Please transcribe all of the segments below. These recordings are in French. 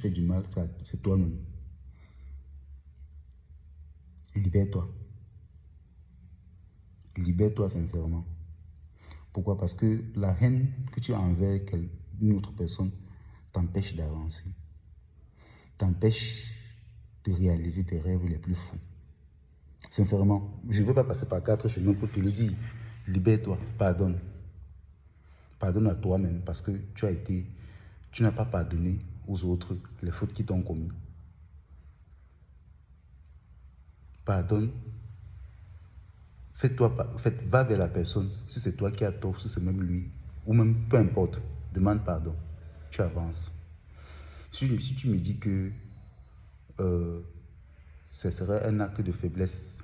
fait du mal, c'est toi-même. Libère-toi. Libère-toi sincèrement. Pourquoi? Parce que la haine que tu as envers une autre personne t'empêche d'avancer. T'empêche de réaliser tes rêves les plus fous. Sincèrement, je ne veux pas passer par 4 chemins pour te le dire. Libère-toi, pardonne. Pardonne à toi-même parce que tu n'as pas pardonné aux autres les fautes qui t'ont commis. Pardonne. Va vers la personne. Si c'est toi qui as tort, si c'est même lui, ou même peu importe, demande pardon. Tu avances. Si tu me dis que ce serait un acte de faiblesse,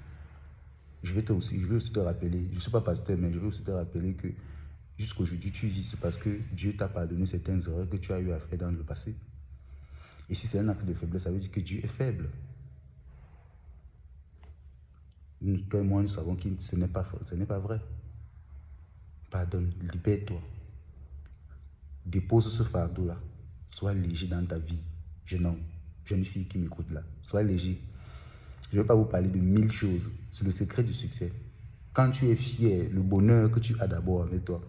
je vais aussi te rappeler, je ne suis pas pasteur, mais je vais aussi te rappeler que jusqu'aujourd'hui tu vis, c'est parce que Dieu t'a pardonné certaines erreurs que tu as eu à faire dans le passé. Et si c'est un acte de faiblesse, ça veut dire que Dieu est faible. Toi et moi, nous savons que ce n'est pas vrai. Pardonne, libère-toi. Dépose ce fardeau-là. Sois léger dans ta vie. Jeune homme, jeune fille qui m'écoute là. Sois léger. Je ne vais pas vous parler de 1000 choses. C'est le secret du succès. Quand tu es fier, le bonheur que tu as d'abord avec toi,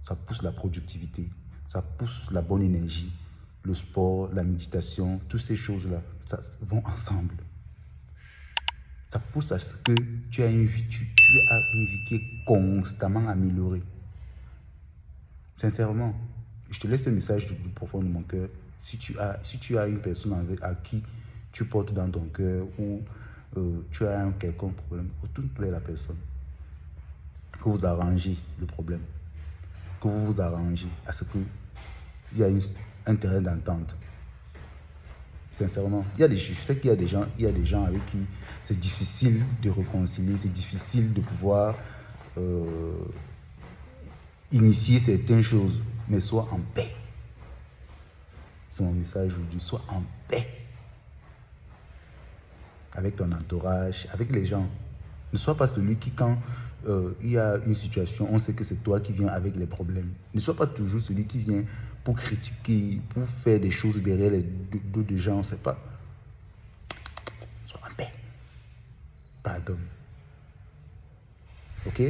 ça pousse la productivité, ça pousse la bonne énergie, le sport, la méditation, toutes ces choses-là, ça vont ensemble. Ça pousse à ce que tu as une vie qui est constamment améliorée. Sincèrement, je te laisse un message du profond de mon cœur. Si tu as une personne à qui tu portes dans ton cœur ou tu as un quelconque problème, retourne vers la personne. Que vous arrangez le problème. Que vous vous arrangez à ce qu'il y a un terrain d'entente. Sincèrement, je sais qu'il y a des gens avec qui c'est difficile de réconcilier, c'est difficile de pouvoir initier certaines choses, mais sois en paix. C'est mon message aujourd'hui, sois en paix. Avec ton entourage, avec les gens. Ne sois pas celui qui, quand il y a une situation, on sait que c'est toi qui viens avec les problèmes. Ne sois pas toujours celui qui vient pour critiquer, pour faire des choses derrière les dos des gens, on ne sait pas. Sois en paix. Pardonne. Ok?